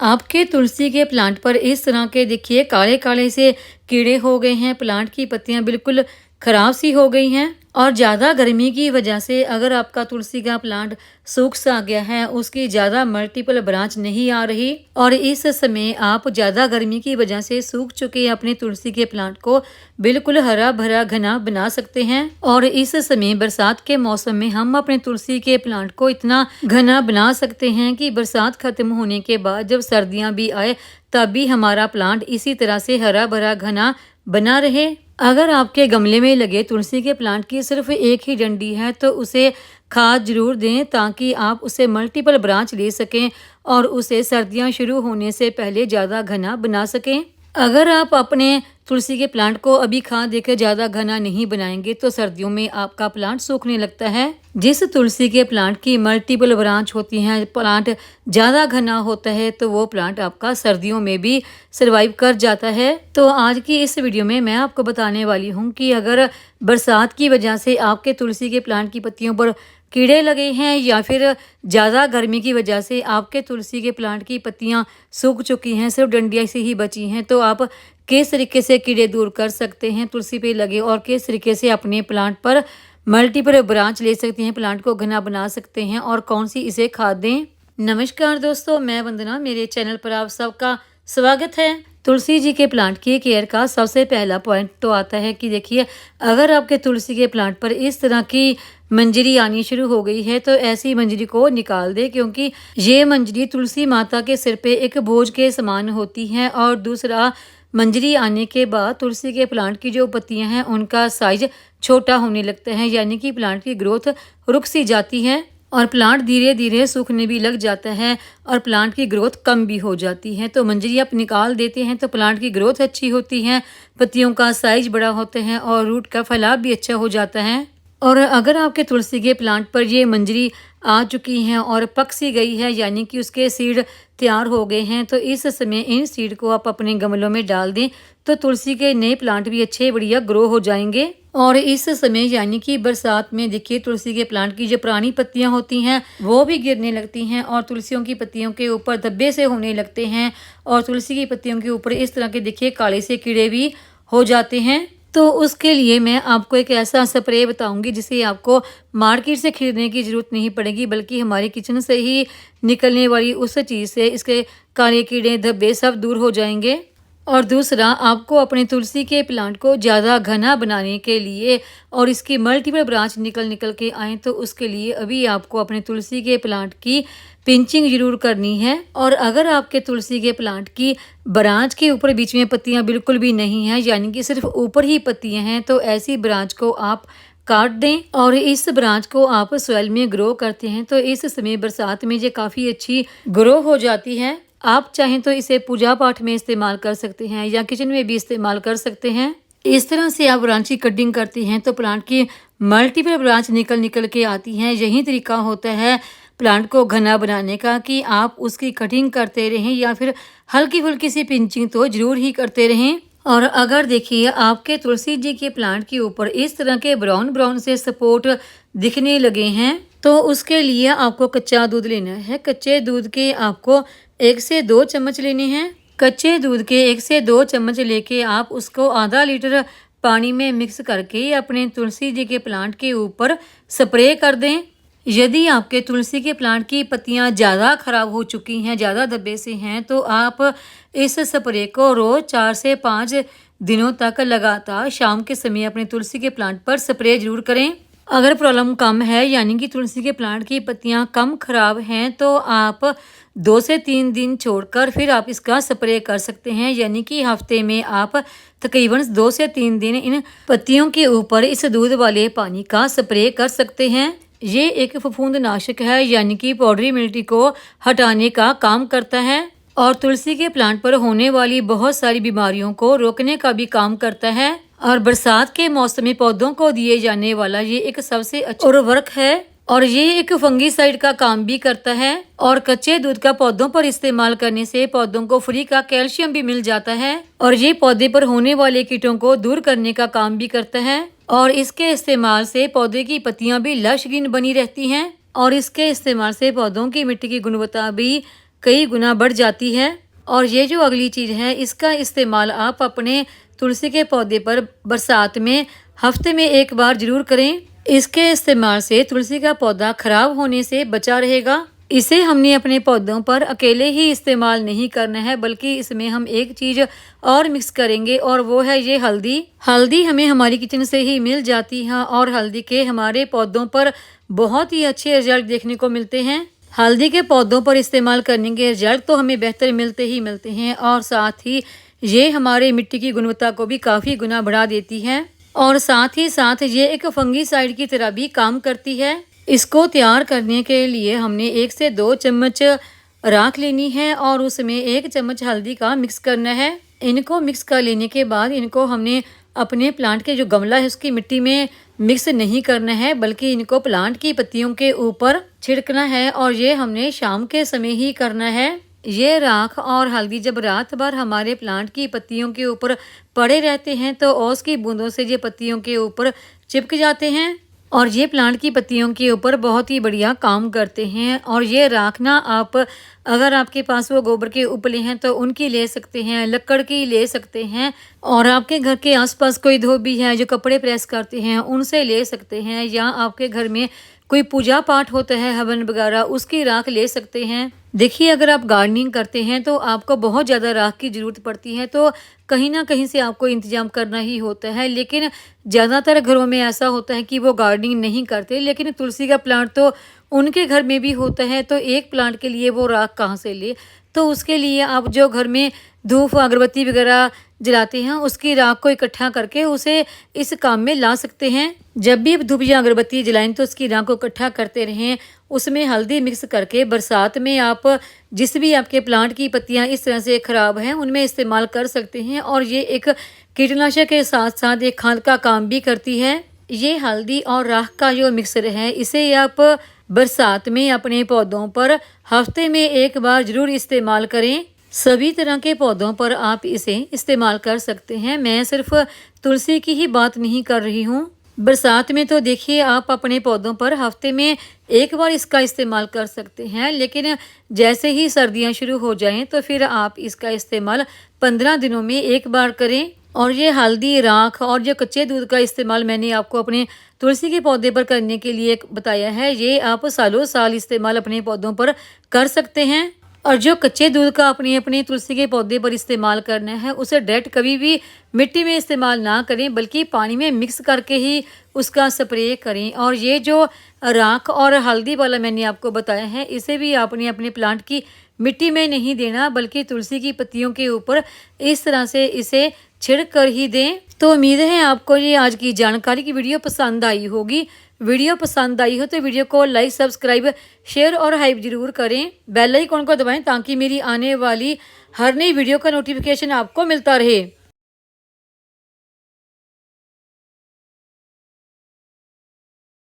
आपके तुलसी के प्लांट पर इस तरह के देखिए काले काले से कीड़े हो गए हैं। प्लांट की पत्तियां बिल्कुल खराब सी हो गई हैं और ज़्यादा गर्मी की वजह से अगर आपका तुलसी का प्लांट सूख सा गया है, उसकी ज़्यादा मल्टीपल ब्रांच नहीं आ रही और इस समय आप ज़्यादा गर्मी की वजह से सूख चुके अपने तुलसी के प्लांट को बिल्कुल हरा भरा घना बना सकते हैं। और इस समय बरसात के मौसम में हम अपने तुलसी के प्लांट को इतना घना बना सकते हैं कि बरसात खत्म होने के बाद जब सर्दियाँ भी आए तब भी हमारा प्लांट इसी तरह से हरा भरा घना बना रहे। अगर आपके गमले में लगे तुलसी के प्लांट की सिर्फ एक ही डंडी है तो उसे खाद जरूर दें ताकि आप उसे मल्टीपल ब्रांच ले सकें और उसे सर्दियां शुरू होने से पहले ज़्यादा घना बना सकें। अगर आप अपने तुलसी के प्लांट को अभी खाद देकर ज़्यादा घना नहीं बनाएंगे तो सर्दियों में आपका प्लांट सूखने लगता है। जिस तुलसी के प्लांट की मल्टीपल ब्रांच होती हैं, प्लांट ज़्यादा घना होता है तो वो प्लांट आपका सर्दियों में भी सर्वाइव कर जाता है। तो आज की इस वीडियो में मैं आपको बताने वाली हूँ कि अगर बरसात की वजह से आपके तुलसी के प्लांट की पत्तियों पर कीड़े लगे हैं या फिर ज़्यादा गर्मी की वजह से आपके तुलसी के प्लांट की पत्तियां सूख चुकी हैं, सिर्फ डंडियाँ से ही बची हैं, तो आप किस तरीके से कीड़े दूर कर सकते हैं तुलसी पे लगे और किस तरीके से अपने प्लांट पर मल्टीपल ब्रांच ले सकते हैं, प्लांट को घना बना सकते हैं और कौन सी इसे खाद दें। नमस्कार दोस्तों, मैं वंदना, मेरे चैनल पर आप सबका स्वागत है। तुलसी जी के प्लांट की केयर का सबसे पहला पॉइंट तो आता है कि देखिए, अगर आपके तुलसी के प्लांट पर इस तरह की मंजरी आनी शुरू हो गई है तो ऐसी मंजरी को निकाल दे, क्योंकि ये मंजरी तुलसी माता के सिर पे एक बोझ के समान होती है। और दूसरा, मंजरी आने के बाद तुलसी के प्लांट की जो पत्तियां हैं उनका साइज छोटा होने लगता है, यानी कि प्लांट की ग्रोथ रुक सी जाती है और प्लांट धीरे धीरे सूखने भी लग जाता है और प्लांट की ग्रोथ कम भी हो जाती है। तो मंजरी आप निकाल देते हैं तो प्लांट की ग्रोथ अच्छी होती है, पत्तियों का साइज बड़ा होता है और रूट का फैलाव भी अच्छा हो जाता है। और अगर आपके तुलसी के प्लांट पर ये मंजरी आ चुकी हैं और पक सी गई है, यानी कि उसके सीड तैयार हो गए हैं, तो इस समय इन सीड को आप अपने गमलों में डाल दें तो तुलसी के नए प्लांट भी अच्छे बढ़िया ग्रो हो जाएंगे। और इस समय यानी कि बरसात में देखिए, तुलसी के प्लांट की जो पुरानी पत्तियां होती हैं वो भी गिरने लगती हैं और तुलसियों की पत्तियों के ऊपर धब्बे से होने लगते हैं और तुलसी की पत्तियों के ऊपर इस तरह के देखिए काले से कीड़े भी हो जाते हैं। तो उसके लिए मैं आपको एक ऐसा स्प्रे बताऊंगी जिसे आपको मार्केट से खरीदने की ज़रूरत नहीं पड़ेगी, बल्कि हमारे किचन से ही निकलने वाली उस चीज़ से इसके काले कीड़े धब्बे सब दूर हो जाएंगे। और दूसरा, आपको अपने तुलसी के प्लांट को ज़्यादा घना बनाने के लिए और इसकी मल्टीपल ब्रांच निकल के आए तो उसके लिए अभी आपको अपने तुलसी के प्लांट की पिंचिंग जरूर करनी है। और अगर आपके तुलसी के प्लांट की ब्रांच के ऊपर बीच में पत्तियां बिल्कुल भी नहीं हैं, यानी कि सिर्फ ऊपर ही पत्तियां हैं, तो ऐसी ब्रांच को आप काट दें और इस ब्रांच को आप सॉइल में ग्रो करते हैं तो इस समय बरसात में ये काफ़ी अच्छी ग्रो हो जाती है। आप चाहें तो इसे पूजा पाठ में इस्तेमाल कर सकते हैं या किचन में भी इस्तेमाल कर सकते हैं। इस तरह से आप ब्रांच की कटिंग करते हैं तो प्लांट की मल्टीपल ब्रांच निकल के आती हैं। यही तरीका होता है प्लांट को घना बनाने का कि आप उसकी कटिंग करते रहें या फिर हल्की फुल्की सी पिंचिंग तो जरूर ही करते रहें। और अगर देखिए, आपके तुलसी जी के प्लांट के ऊपर इस तरह के ब्राउन ब्राउन से सपोर्ट दिखने लगे हैं तो उसके लिए आपको कच्चा दूध लेना है। कच्चे दूध के आपको 1 से 2 चम्मच लेने हैं। कच्चे दूध के 1 से 2 चम्मच लेके आप उसको आधा लीटर पानी में मिक्स करके अपने तुलसी जी के प्लांट के ऊपर स्प्रे कर दें। यदि आपके तुलसी के प्लांट की पत्तियां ज़्यादा खराब हो चुकी हैं, ज़्यादा धब्बे से हैं, तो आप इस स्प्रे को रोज़ 4 से 5 दिनों तक लगातार शाम के समय अपने तुलसी के प्लांट पर स्प्रे जरूर करें। अगर प्रॉब्लम कम है, यानी कि तुलसी के प्लांट की पत्तियां कम खराब हैं, तो आप 2 से 3 दिन छोड़कर फिर आप इसका स्प्रे कर सकते हैं, यानी कि हफ्ते में आप तकरीबन 2 से 3 दिन इन पत्तियों के ऊपर इस दूध वाले पानी का स्प्रे कर सकते हैं। ये एक फफूंदनाशक है, यानी कि पाउडरी इम्यूनिटी को हटाने का काम करता है और तुलसी के प्लांट पर होने वाली बहुत सारी बीमारियों को रोकने का भी काम करता है। और बरसात के मौसम में पौधों को दिए जाने वाला ये एक सबसे अच्छा उर्वरक है और ये एक फंगीसाइड का काम भी करता है। और कच्चे दूध का पौधों पर इस्तेमाल करने से पौधों को फ्री का कैल्शियम भी मिल जाता है और ये पौधे पर होने वाले कीटों को दूर करने का काम भी करता है। और इसके इस्तेमाल से पौधे की पत्तियां भी लश ग्रीन बनी रहती हैं और इसके इस्तेमाल से पौधों की मिट्टी की गुणवत्ता भी कई गुना बढ़ जाती है। और ये जो अगली चीज़ है, इसका इस्तेमाल आप अपने तुलसी के पौधे पर बरसात में हफ्ते में एक बार जरूर करें। इसके इस्तेमाल से तुलसी का पौधा खराब होने से बचा रहेगा। इसे हमने अपने पौधों पर अकेले ही इस्तेमाल नहीं करना है, बल्कि इसमें हम एक चीज़ और मिक्स करेंगे और वो है ये हल्दी। हल्दी हमें हमारी किचन से ही मिल जाती है और हल्दी के हमारे पौधों पर बहुत ही अच्छे रिजल्ट देखने को मिलते हैं। हल्दी के पौधों पर इस्तेमाल करने के रिजल्ट तो हमें बेहतर मिलते हैं और साथ ही ये हमारे मिट्टी की गुणवत्ता को भी काफ़ी गुना बढ़ा देती है और साथ ही साथ ये एक फंगीसाइड की तरह भी काम करती है। इसको तैयार करने के लिए हमने 1 से 2 चम्मच राख लेनी है और उसमें 1 चम्मच हल्दी का मिक्स करना है। इनको मिक्स कर लेने के बाद इनको हमने अपने प्लांट के जो गमला है उसकी मिट्टी में मिक्स नहीं करना है, बल्कि इनको प्लांट की पत्तियों के ऊपर छिड़कना है और ये हमने शाम के समय ही करना है। ये राख और हल्दी जब रात भर हमारे प्लांट की पत्तियों के ऊपर पड़े रहते हैं तो ओस की बूंदों से ये पत्तियों के ऊपर चिपक जाते हैं और ये प्लांट की पत्तियों के ऊपर बहुत ही बढ़िया काम करते हैं। और ये राख ना आप अगर आपके पास वो गोबर के उपले हैं तो उनकी ले सकते हैं, लकड़ की ले सकते हैं और आपके घर के आसपास कोई धोबी है जो कपड़े प्रेस करते हैं उनसे ले सकते हैं, या आपके घर में कोई पूजा पाठ होता है हवन वगैरह उसकी राख ले सकते हैं। देखिए, अगर आप गार्डनिंग करते हैं तो आपको बहुत ज़्यादा राख की ज़रूरत पड़ती है, तो कहीं ना कहीं से आपको इंतजाम करना ही होता है। लेकिन ज़्यादातर घरों में ऐसा होता है कि वो गार्डनिंग नहीं करते, लेकिन तुलसी का प्लांट तो उनके घर में भी होता है, तो एक प्लांट के लिए वो राख कहाँ से ले। तो उसके लिए आप जो घर में धूप अगरबत्ती वगैरह जलाते हैं उसकी राख को इकट्ठा करके उसे इस काम में ला सकते हैं। जब भी धूप या अगरबत्ती जलाएं तो उसकी राख को इकट्ठा करते रहें, उसमें हल्दी मिक्स करके बरसात में आप जिस भी आपके प्लांट की पत्तियां इस तरह से खराब हैं उनमें इस्तेमाल कर सकते हैं। और ये एक कीटनाशक के साथ साथ एक खाद का काम भी करती है। ये हल्दी और राख का जो मिक्सर है इसे आप बरसात में अपने पौधों पर हफ्ते में एक बार जरूर इस्तेमाल करें। सभी तरह के पौधों पर आप इसे इस्तेमाल कर सकते हैं। मैं सिर्फ तुलसी की ही बात नहीं कर रही हूँ। बरसात में तो देखिए आप अपने पौधों पर हफ्ते में एक बार इसका इस्तेमाल कर सकते हैं, लेकिन जैसे ही सर्दियाँ शुरू हो जाएं तो फिर आप इसका इस्तेमाल 15 दिनों में एक बार करें। और ये हल्दी, राख और जो कच्चे दूध का इस्तेमाल मैंने आपको अपने तुलसी के पौधे पर करने के लिए बताया है, ये आप सालों साल इस्तेमाल अपने पौधों पर कर सकते हैं। और जो कच्चे दूध का अपने तुलसी के पौधे पर इस्तेमाल करना है उसे डायरेक्ट कभी भी मिट्टी में इस्तेमाल ना करें, बल्कि पानी में मिक्स करके ही उसका स्प्रे करें। और ये जो राख और हल्दी वाला मैंने आपको बताया है इसे भी आपने अपने प्लांट की मिट्टी में नहीं देना, बल्कि तुलसी की पत्तियों के ऊपर इस तरह से इसे छिड़क कर ही दें। तो उम्मीद है आपको ये आज की जानकारी की वीडियो पसंद आई होगी। वीडियो पसंद आई हो तो वीडियो को लाइक, सब्सक्राइब, शेयर और हाइप जरूर करें। बेल आइकन को दबाएं ताकि मेरी आने वाली हर नई वीडियो का नोटिफिकेशन आपको मिलता रहे।